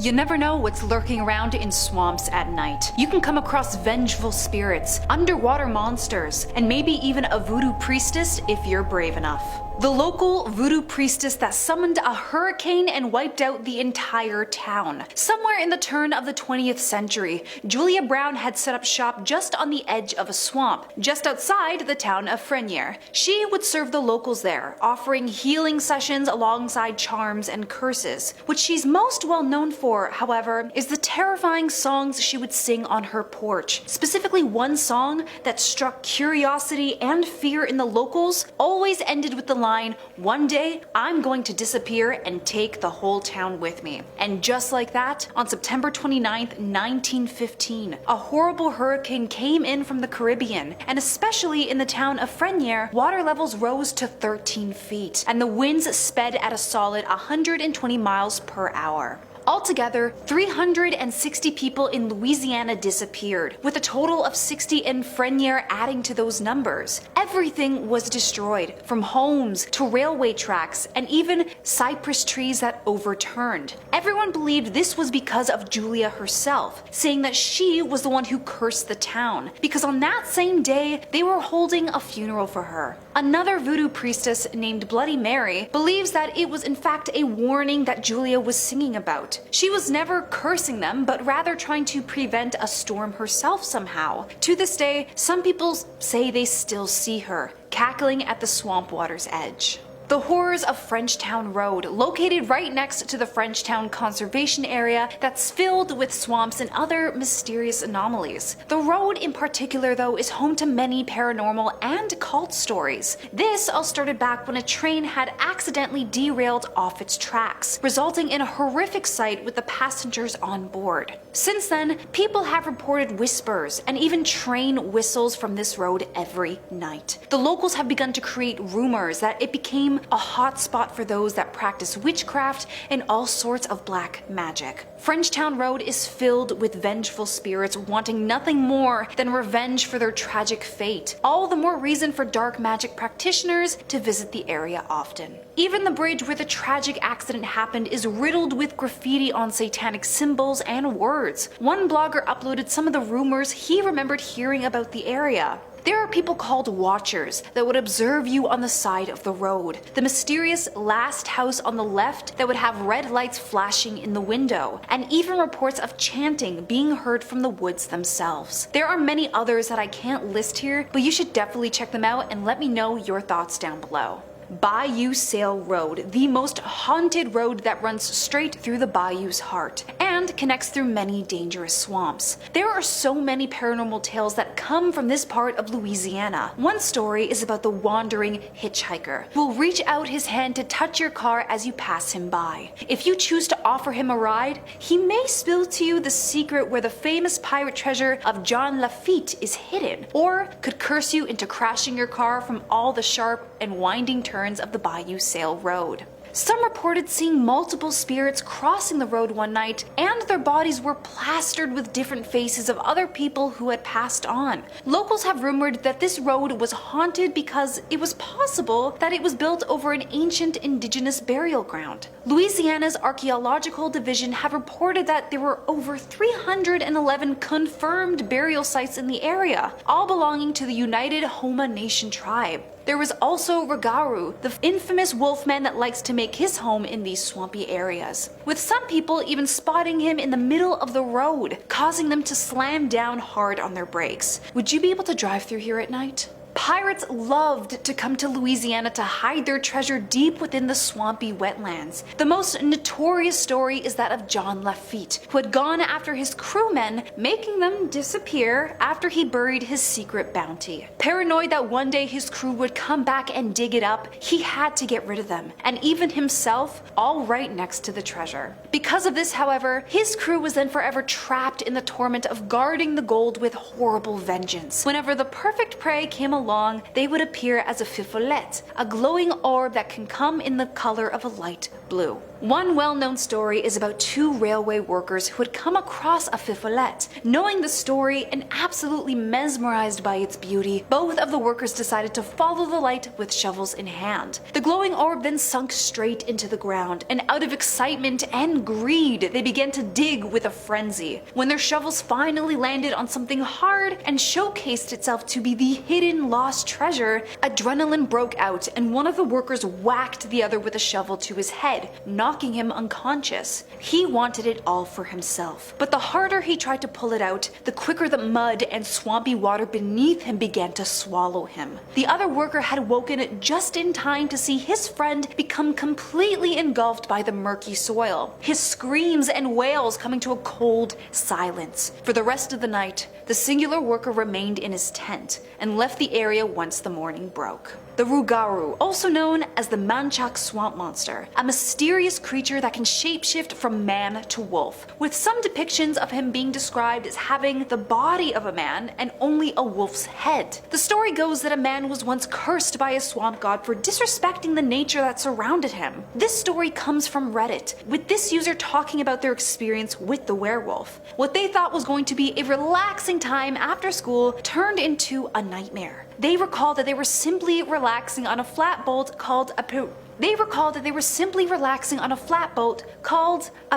You never know what's lurking around in swamps at night. You can come across vengeful spirits, underwater monsters, and maybe even a voodoo priestess if you're brave enough. The local voodoo priestess that summoned a hurricane and wiped out the entire town. Somewhere in the turn of the 20th century, Julia Brown had set up shop just on the edge of a swamp, just outside the town of Frenier. She would serve the locals there, offering healing sessions alongside charms and curses. What she's most well known for, however, is the terrifying songs she would sing on her porch. Specifically one song that struck curiosity and fear in the locals always ended with the line, "One day, I'm going to disappear and take the whole town with me." And just like that, on September 29th, 1915, a horrible hurricane came in from the Caribbean, and especially in the town of Frenier, water levels rose to 13 feet, and the winds sped at a solid 120 miles per hour. Altogether, 360 people in Louisiana disappeared, with a total of 60 in Frenier adding to those numbers. Everything was destroyed, from homes to railway tracks and even cypress trees that overturned. Everyone believed this was because of Julia herself, saying that she was the one who cursed the town, because on that same day they were holding a funeral for her. Another voodoo priestess named Bloody Mary believes that it was in fact a warning that Julia was singing about. She was never cursing them, but rather trying to prevent a storm herself somehow. To this day, some people say they still see her, cackling at the swamp water's edge. The horrors of Frenchtown Road, located right next to the Frenchtown Conservation Area that's filled with swamps and other mysterious anomalies. The road in particular, though, is home to many paranormal and cult stories. This all started back when a train had accidentally derailed off its tracks, resulting in a horrific sight with the passengers on board. Since then, people have reported whispers and even train whistles from this road every night. The locals have begun to create rumors that it became a hot spot for those that practice witchcraft and all sorts of black magic. Frenchtown Road is filled with vengeful spirits wanting nothing more than revenge for their tragic fate. All the more reason for dark magic practitioners to visit the area often. Even the bridge where the tragic accident happened is riddled with graffiti on satanic symbols and words. One blogger uploaded some of the rumors he remembered hearing about the area. There are people called watchers that would observe you on the side of the road. The mysterious last house on the left that would have red lights flashing in the window, and even reports of chanting being heard from the woods themselves. There are many others that I can't list here, but you should definitely check them out and let me know your thoughts down below. Bayou Sail Road, the most haunted road that runs straight through the bayou's heart and connects through many dangerous swamps. There are so many paranormal tales that come from this part of Louisiana. One story is about the wandering hitchhiker who will reach out his hand to touch your car as you pass him by. If you choose to offer him a ride, he may spill to you the secret where the famous pirate treasure of John Lafitte is hidden, or could curse you into crashing your car from all the sharp and winding turns of the Bayou Sail Road. Some reported seeing multiple spirits crossing the road one night, and their bodies were plastered with different faces of other people who had passed on. Locals have rumored that this road was haunted because it was possible that it was built over an ancient indigenous burial ground. Louisiana's Archaeological Division have reported that there were over 311 confirmed burial sites in the area, all belonging to the United Homa Nation tribe. There was also Ragaru, the infamous wolfman that likes to make his home in these swampy areas, with some people even spotting him in the middle of the road, causing them to slam down hard on their brakes. Would you be able to drive through here at night? Pirates loved to come to Louisiana to hide their treasure deep within the swampy wetlands. The most notorious story is that of John Lafitte, who had gone after his crewmen, making them disappear after he buried his secret bounty. Paranoid that one day his crew would come back and dig it up, he had to get rid of them, and even himself, all right next to the treasure. Because of this, however, his crew was then forever trapped in the torment of guarding the gold with horrible vengeance. Whenever the perfect prey came along, they would appear as a fifolette, a glowing orb that can come in the color of a light blue. One well-known story is about two railway workers who had come across a fifolet. Knowing the story and absolutely mesmerized by its beauty, both of the workers decided to follow the light with shovels in hand. The glowing orb then sunk straight into the ground, and out of excitement and greed, they began to dig with a frenzy. When their shovels finally landed on something hard and showcased itself to be the hidden lost treasure, adrenaline broke out and one of the workers whacked the other with a shovel to his head, knocking him unconscious. He wanted it all for himself, but the harder he tried to pull it out, the quicker the mud and swampy water beneath him began to swallow him. The other worker had woken just in time to see his friend become completely engulfed by the murky soil, his screams and wails coming to a cold silence. For the rest of the night, the singular worker remained in his tent and left the area once the morning broke. The Rugaru, also known as the Manchac swamp monster, a mysterious creature that can shapeshift from man to wolf, with some depictions of him being described as having the body of a man and only a wolf's head. The story goes that a man was once cursed by a swamp god for disrespecting the nature that surrounded him. This story comes from Reddit, with this user talking about their experience with the werewolf. What they thought was going to be a relaxing time after school turned into a nightmare. They recall that they were simply relaxing on a flatboat called a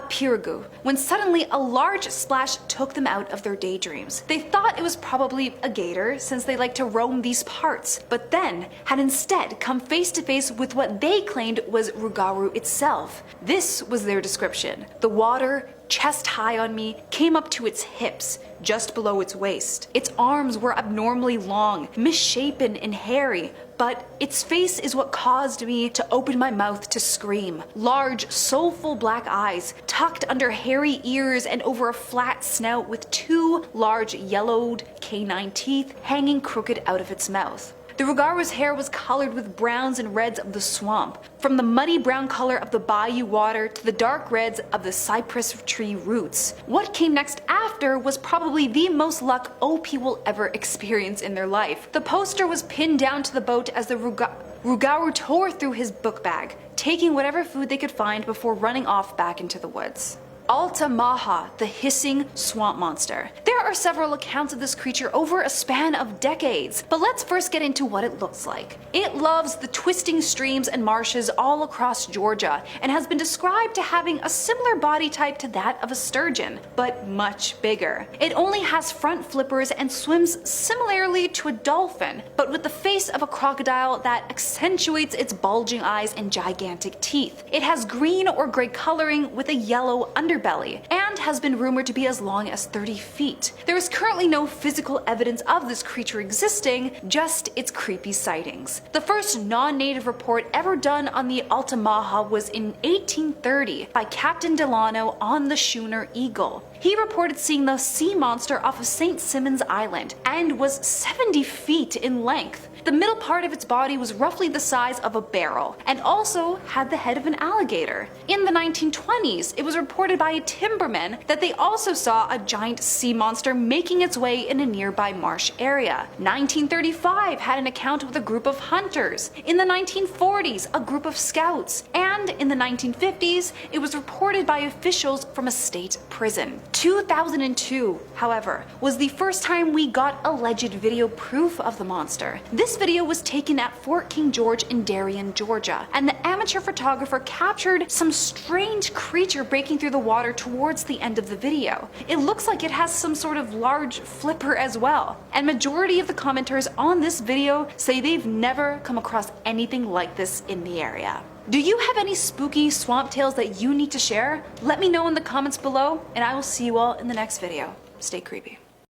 pirigu, when suddenly a large splash took them out of their daydreams. They thought it was probably a gator, since they like to roam these parts, but then had instead come face to face with what they claimed was Rugaru itself. This was their description: the water, chest high on me, came up to its hips, just below its waist. Its arms were abnormally long, misshapen and hairy, but its face is what caused me to open my mouth to scream. Large, soulful black eyes, tucked under hairy ears and over a flat snout with two large yellowed canine teeth hanging crooked out of its mouth. The Rugaru's hair was colored with browns and reds of the swamp, from the muddy brown color of the bayou water to the dark reds of the cypress tree roots. What came next after was probably the most luck OP will ever experience in their life. The poster was pinned down to the boat as the Rugaru tore through his book bag, taking whatever food they could find before running off back into the woods. Altamaha, the hissing swamp monster. There are several accounts of this creature over a span of decades, but let's first get into what it looks like. It loves the twisting streams and marshes all across Georgia and has been described to having a similar body type to that of a sturgeon, but much bigger. It only has front flippers and swims similarly to a dolphin, but with the face of a crocodile that accentuates its bulging eyes and gigantic teeth. It has green or gray coloring with a yellow underbelly and has been rumored to be as long as 30 feet. There is currently no physical evidence of this creature existing, just its creepy sightings. The first non-native report ever done on the Altamaha was in 1830 by Captain Delano on the schooner Eagle. He reported seeing the sea monster off of St. Simons Island and was 70 feet in length. The middle part of its body was roughly the size of a barrel and also had the head of an alligator. In the 1920s, it was reported by a timberman that they also saw a giant sea monster making its way in a nearby marsh area. 1935 had an account with a group of hunters. In the 1940s, a group of scouts. And in the 1950s, it was reported by officials from a state prison. 2002, however, was the first time we got alleged video proof of the monster. This video was taken at Fort King George in Darien, Georgia, and the amateur photographer captured some strange creature breaking through the water towards the end of the video. It looks like it has some sort of large flipper as well, and majority of the commenters on this video say they've never come across anything like this in the area. Do you have any spooky swamp tales that you need to share? Let me know in the comments below, and I will see you all in the next video. Stay creepy.